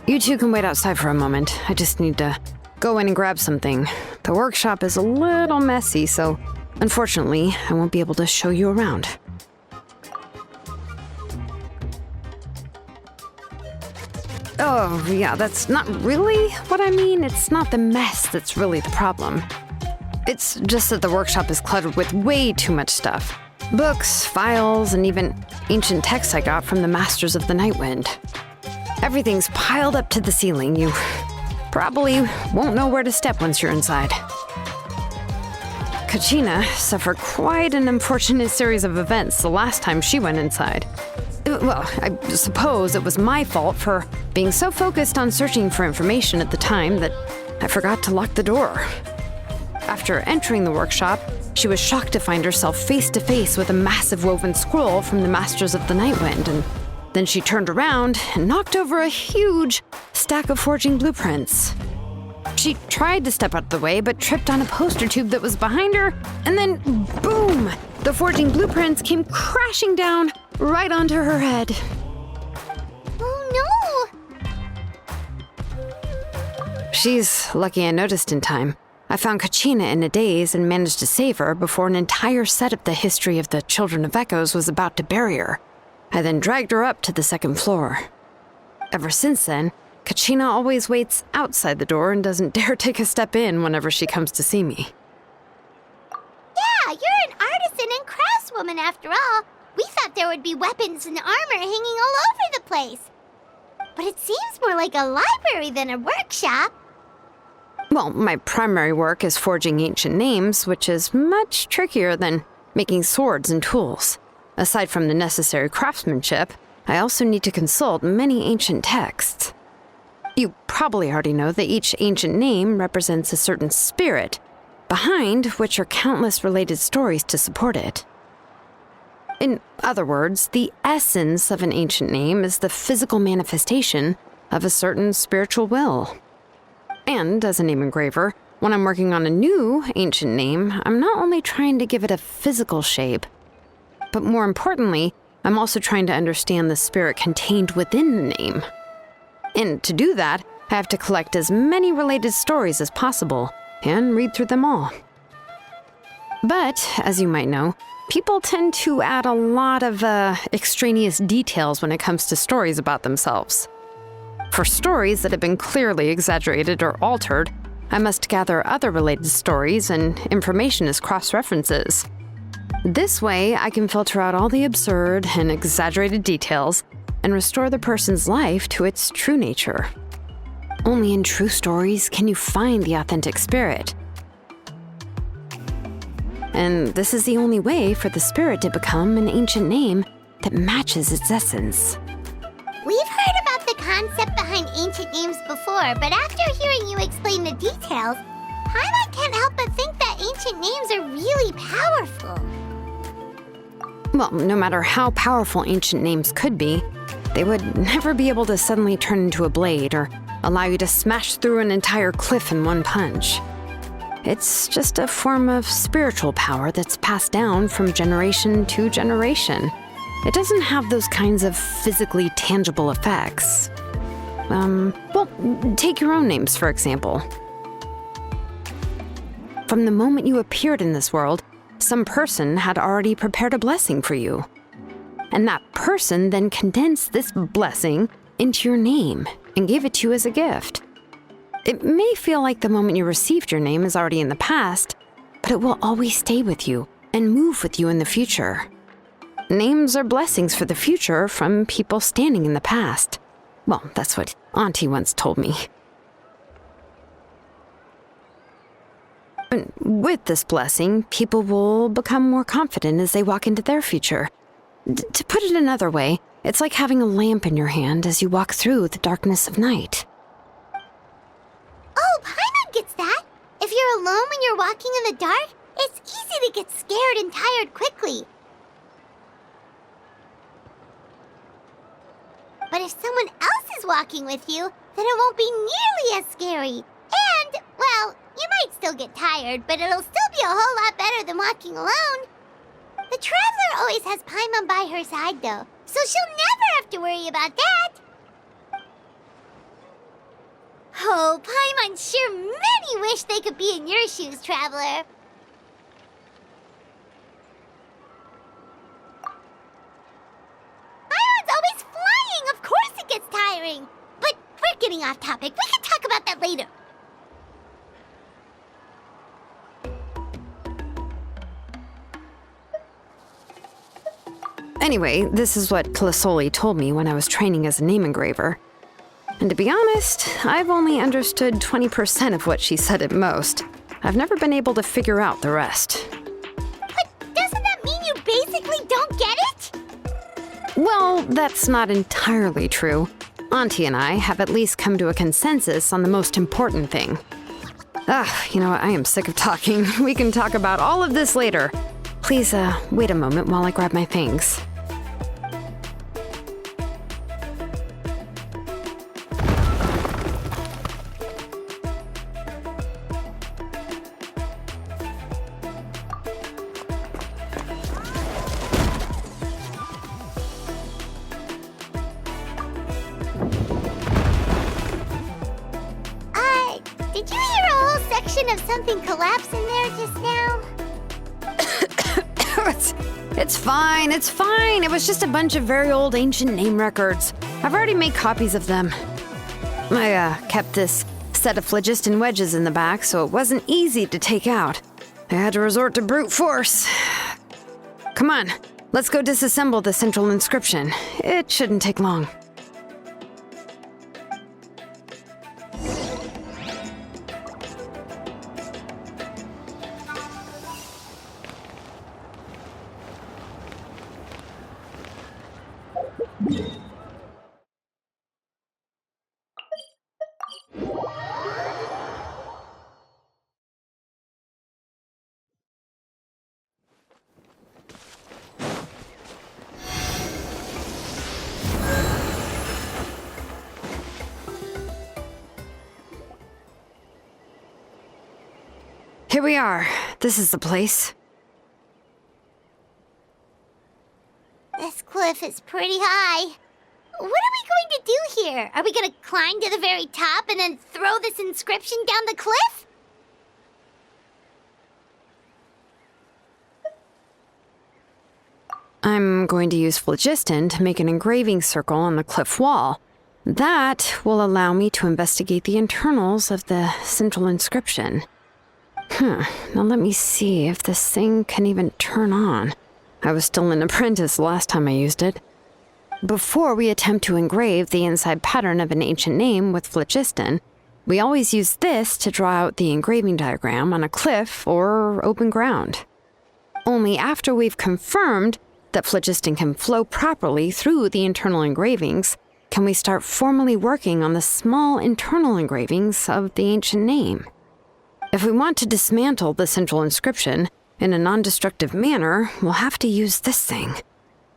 You two can wait outside for a moment. I just need to go in and grab something. The workshop is a little messy, so unfortunately, I won't be able to show you around. Oh, yeah, that's not really what I mean. It's not the mess that's really the problem. It's just that the workshop is cluttered with way too much stuff. Books, files, and even ancient texts I got from the Masters of the Nightwind. Everything's piled up to the ceiling. You probably won't know where to step once you're inside. Kachina suffered quite an unfortunate series of events the last time she went inside. Well, I suppose it was my fault for being so focused on searching for information at the time that I forgot to lock the door. After entering the workshop, she was shocked to find herself face to face with a massive woven scroll from the Masters of the Nightwind, and then she turned around and knocked over a huge stack of forging blueprints. She tried to step out of the way, but tripped on a poster tube that was behind her, and then boom! The forging blueprints came crashing down right onto her head. Oh no! She's lucky I noticed in time. I found Kachina in a daze and managed to save her before an entire set of the history of the Children of Echoes was about to bury her. I then dragged her up to the second floor. Ever since then, Kachina always waits outside the door and doesn't dare take a step in whenever she comes to see me. Yeah, you're an artisan and craftswoman after all. We thought there would be weapons and armor hanging all over the place. But it seems more like a library than a workshop. Well, my primary work is forging ancient names, which is much trickier than making swords and tools. Aside from the necessary craftsmanship, I also need to consult many ancient texts. You probably already know that each ancient name represents a certain spirit, behind which are countless related stories to support it. In other words, the essence of an ancient name is the physical manifestation of a certain spiritual will. And as a name engraver, when I'm working on a new ancient name, I'm not only trying to give it a physical shape, but more importantly, I'm also trying to understand the spirit contained within the name. And to do that, I have to collect as many related stories as possible and read through them all. But, as you might know, people tend to add a lot of extraneous details when it comes to stories about themselves. For stories that have been clearly exaggerated or altered, I must gather other related stories and information as cross-references. This way, I can filter out all the absurd and exaggerated details and restore the person's life to its true nature. Only in true stories can you find the authentic spirit. And this is the only way for the spirit to become an ancient name that matches its essence. We've heard about the concept behind ancient names before, but after hearing you explain the details, Paimon can't help but think that ancient names are really powerful. Well, no matter how powerful ancient names could be, they would never be able to suddenly turn into a blade or allow you to smash through an entire cliff in one punch. It's just a form of spiritual power that's passed down from generation to generation. It doesn't have those kinds of physically tangible effects. Well, take your own names, for example. From the moment you appeared in this world, some person had already prepared a blessing for you. And that person then condensed this blessing into your name and gave it to you as a gift. It may feel like the moment you received your name is already in the past, but it will always stay with you and move with you in the future. Names are blessings for the future from people standing in the past. Well, that's what Auntie once told me. And with this blessing, people will become more confident as they walk into their future. To put it another way, it's like having a lamp in your hand as you walk through the darkness of night. Oh, Paimon gets that. If you're alone when you're walking in the dark, it's easy to get scared and tired quickly. But if someone else is walking with you, then it won't be nearly as scary. And, well, you might still get tired, but it'll still be a whole lot better than walking alone. The Traveler always has Paimon by her side, though, so she'll never have to worry about that. Oh, Paimon's sure many wish they could be in your shoes, Traveler. Paimon's always flying! Of course it gets tiring! But we're getting off topic. We can talk about that later. Anyway, this is what Plisoli told me when I was training as a name engraver. And to be honest, I've only understood 20% of what she said at most. I've never been able to figure out the rest. But doesn't that mean you basically don't get it? Well, that's not entirely true. Auntie and I have at least come to a consensus on the most important thing. You know what? I am sick of talking. We can talk about all of this later. Please, wait a moment while I grab my things. Did you hear a whole section of something collapse in there just now? It's fine, it's fine. It was just a bunch of very old ancient name records. I've already made copies of them. I kept this set of phlogiston wedges in the back, so it wasn't easy to take out. I had to resort to brute force. Come on, let's go disassemble the central inscription. It shouldn't take long. Here we are. This is the place. This cliff is pretty high. What are we going to do here? Are we going to climb to the very top and then throw this inscription down the cliff? I'm going to use phlogiston to make an engraving circle on the cliff wall. That will allow me to investigate the internals of the central inscription. Now let me see if this thing can even turn on. I was still an apprentice last time I used it. Before we attempt to engrave the inside pattern of an ancient name with phlogiston, we always use this to draw out the engraving diagram on a cliff or open ground. Only after we've confirmed that phlogiston can flow properly through the internal engravings can we start formally working on the small internal engravings of the ancient name. If we want to dismantle the central inscription in a non-destructive manner, we'll have to use this thing.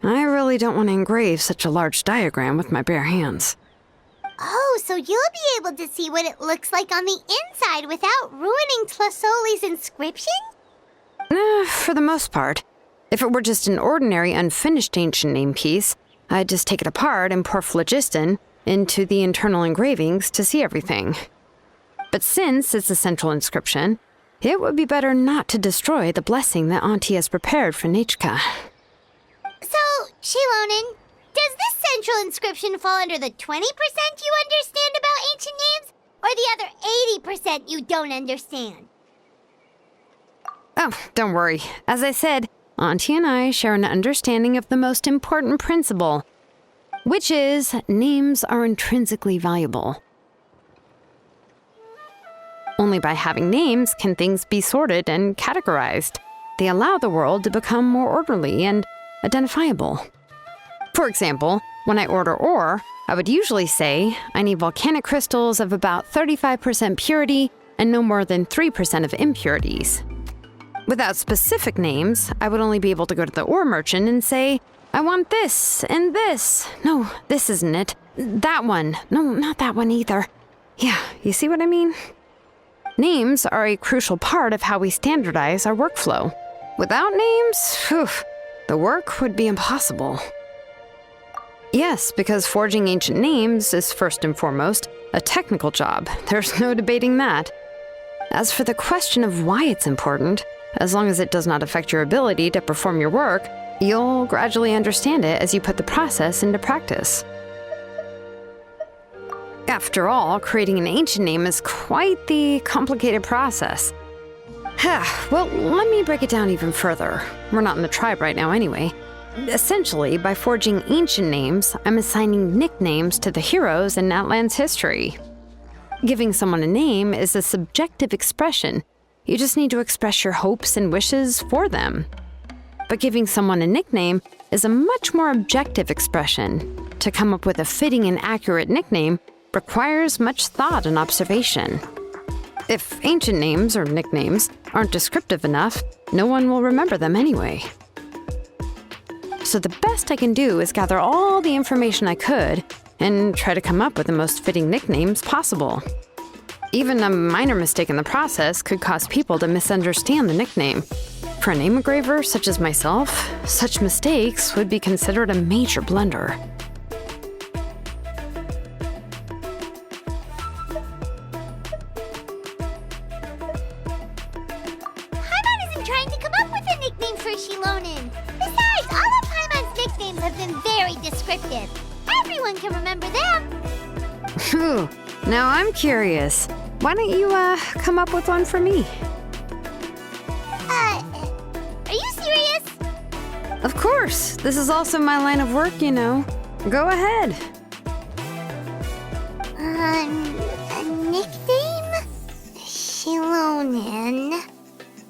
I really don't want to engrave such a large diagram with my bare hands. Oh, so you'll be able to see what it looks like on the inside without ruining Tlasoli's inscription? For the most part. If it were just an ordinary unfinished ancient name piece, I'd just take it apart and pour phlogiston into the internal engravings to see everything. But since it's a central inscription, it would be better not to destroy the blessing that Auntie has prepared for Nechka. So, Shilonen, does this central inscription fall under the 20% you understand about ancient names, or the other 80% you don't understand? Oh, don't worry. As I said, Auntie and I share an understanding of the most important principle, which is names are intrinsically valuable. Only by having names can things be sorted and categorized. They allow the world to become more orderly and identifiable. For example, when I order ore, I would usually say I need volcanic crystals of about 35% purity and no more than 3% of impurities. Without specific names, I would only be able to go to the ore merchant and say, I want this and this. No, this isn't it. That one. No, not that one either. Yeah, you see what I mean? Names are a crucial part of how we standardize our workflow. Without names, the work would be impossible. Yes, because forging ancient names is first and foremost a technical job. There's no debating that. As for the question of why it's important, as long as it does not affect your ability to perform your work, you'll gradually understand it as you put the process into practice. After all, creating an ancient name is quite the complicated process. Well, let me break it down even further. We're not in the tribe right now anyway. Essentially, by forging ancient names, I'm assigning nicknames to the heroes in Natlan's history. Giving someone a name is a subjective expression. You just need to express your hopes and wishes for them. But giving someone a nickname is a much more objective expression. To come up with a fitting and accurate nickname requires much thought and observation. If ancient names or nicknames aren't descriptive enough, no one will remember them anyway. So the best I can do is gather all the information I could and try to come up with the most fitting nicknames possible. Even a minor mistake in the process could cause people to misunderstand the nickname. For a name engraver such as myself, such mistakes would be considered a major blunder. Paimon isn't trying to come up with a nickname for Shilonen. Besides, all of Paimon's nicknames have been very descriptive. Everyone can remember them. Phew, now I'm curious. Why don't you, come up with one for me? Are you serious? Of course. This is also my line of work, you know. Go ahead. A nickname? Shilonen.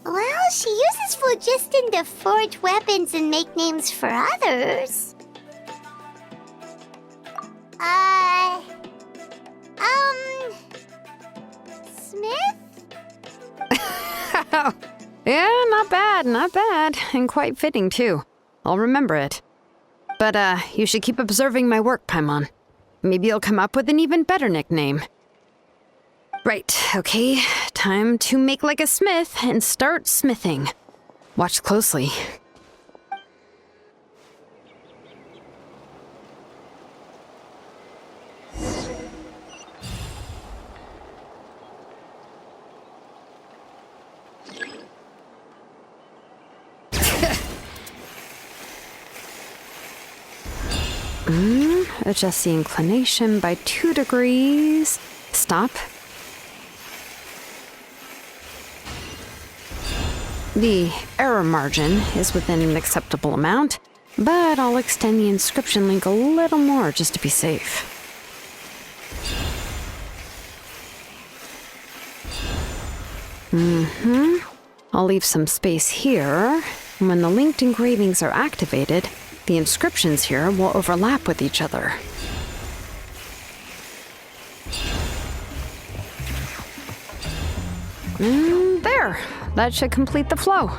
Well, she uses phlogiston to forge weapons and make names for others. Smith? Yeah, not bad, and quite fitting too. I'll remember it. But, you should keep observing my work, Paimon. Maybe you'll come up with an even better nickname. Right, okay, time to make like a smith and start smithing. Watch closely. Adjust the inclination by 2 degrees. Stop. The error margin is within an acceptable amount, but I'll extend the inscription link a little more just to be safe. I'll leave some space here. When the linked engravings are activated, the inscriptions here will overlap with each other. There! That should complete the flow.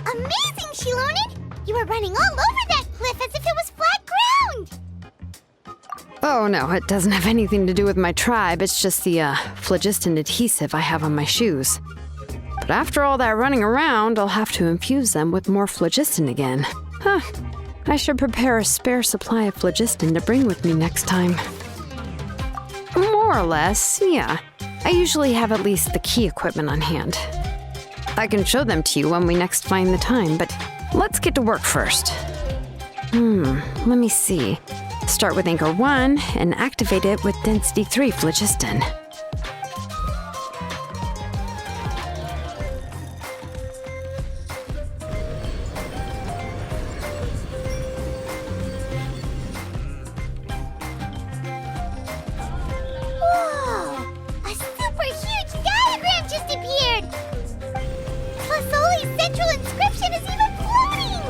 Amazing, Shilonen! You were running all over that cliff as if it was flat ground! Oh no, it doesn't have anything to do with my tribe. It's just the phlogiston adhesive I have on my shoes. But after all that running around, I'll have to infuse them with more phlogiston again. I should prepare a spare supply of phlogiston to bring with me next time. More or less, yeah. I usually have at least the key equipment on hand. I can show them to you when we next find the time, but let's get to work first. Let me see. Start with Anchor 1 and activate it with Density 3 phlogiston. Whoa! A super huge diagram just appeared! Fasoli's central inscription is even floating!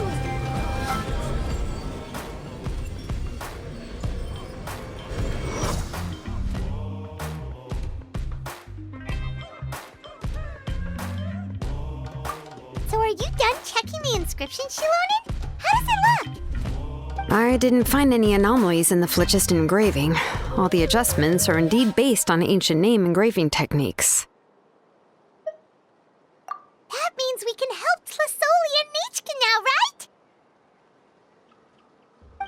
So are you done checking the inscription, Shilonen? How does it look? I didn't find any anomalies in the phlogiston engraving. All the adjustments are indeed based on ancient name engraving techniques.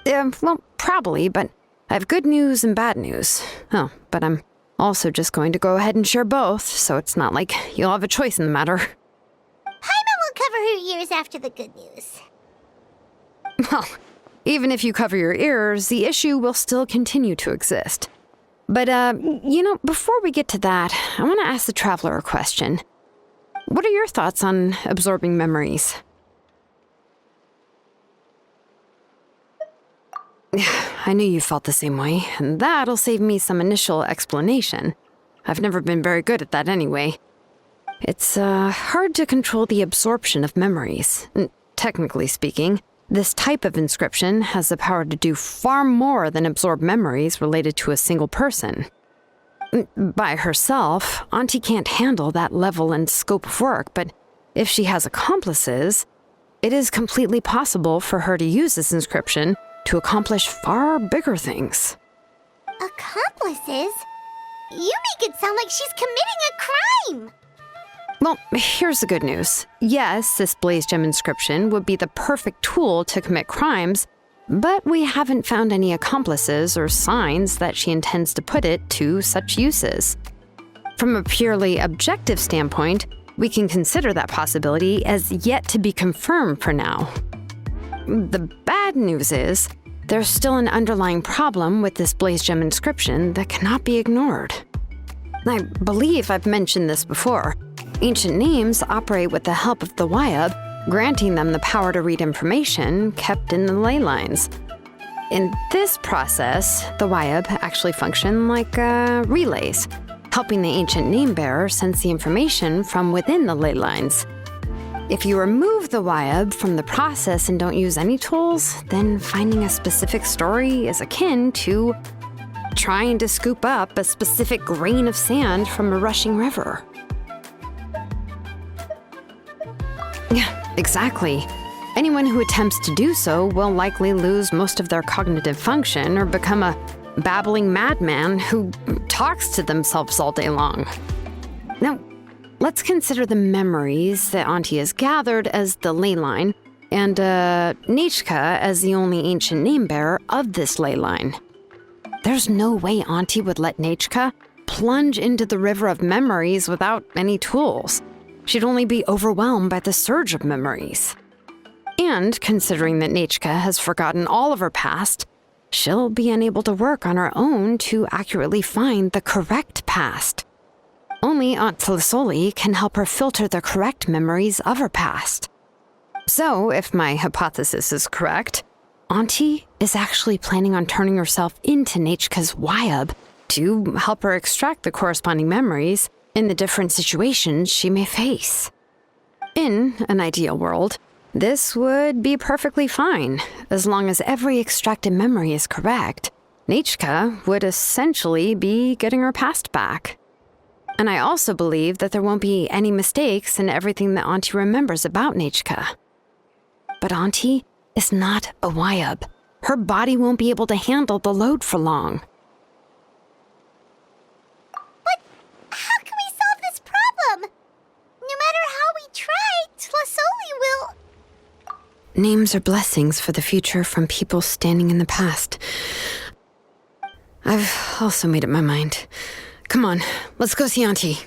Well, probably, but I have good news and bad news. Oh, but I'm also just going to go ahead and share both, so it's not like you'll have a choice in the matter. Paimon will cover her ears after the good news. Well, even if you cover your ears, the issue will still continue to exist. But, before we get to that, I want to ask the Traveler a question. What are your thoughts on absorbing memories? I knew you felt the same way, and that'll save me some initial explanation. I've never been very good at that anyway. It's hard to control the absorption of memories. Technically speaking, this type of inscription has the power to do far more than absorb memories related to a single person. By herself, Auntie can't handle that level and scope of work, but if she has accomplices, it is completely possible for her to use this inscription to accomplish far bigger things. Accomplices? You make it sound like she's committing a crime! Well, here's the good news. Yes, this Blaze Gem inscription would be the perfect tool to commit crimes, but we haven't found any accomplices or signs that she intends to put it to such uses. From a purely objective standpoint, we can consider that possibility as yet to be confirmed for now. The bad news is, there's still an underlying problem with this Blaze Gem inscription that cannot be ignored. I believe I've mentioned this before. Ancient names operate with the help of the Wyab, granting them the power to read information kept in the ley lines. In this process, the Wyab actually function like relays, helping the ancient name bearer sense the information from within the ley lines. If you remove the Wyab from the process and don't use any tools, then finding a specific story is akin to trying to scoop up a specific grain of sand from a rushing river. Yeah, exactly. Anyone who attempts to do so will likely lose most of their cognitive function or become a babbling madman who talks to themselves all day long. Now, let's consider the memories that Auntie has gathered as the ley line, and Nechka as the only ancient name bearer of this ley line. There's no way Auntie would let Nechka plunge into the river of memories without any tools. She'd only be overwhelmed by the surge of memories. And considering that Nechka has forgotten all of her past, she'll be unable to work on her own to accurately find the correct past. Only Aunt Tlisoli can help her filter the correct memories of her past. So, if my hypothesis is correct, Auntie is actually planning on turning herself into Nechka's Wyab to help her extract the corresponding memories in the different situations she may face. In an ideal world, this would be perfectly fine, as long as every extracted memory is correct. Nechka would essentially be getting her past back. And I also believe that there won't be any mistakes in everything that Auntie remembers about Nechka. But Auntie is not a Wyab. Her body won't be able to handle the load for long. But how can we solve this problem? No matter how we try, Tlisoli will... Names are blessings for the future from people standing in the past. I've also made up my mind. Come on, let's go see Auntie.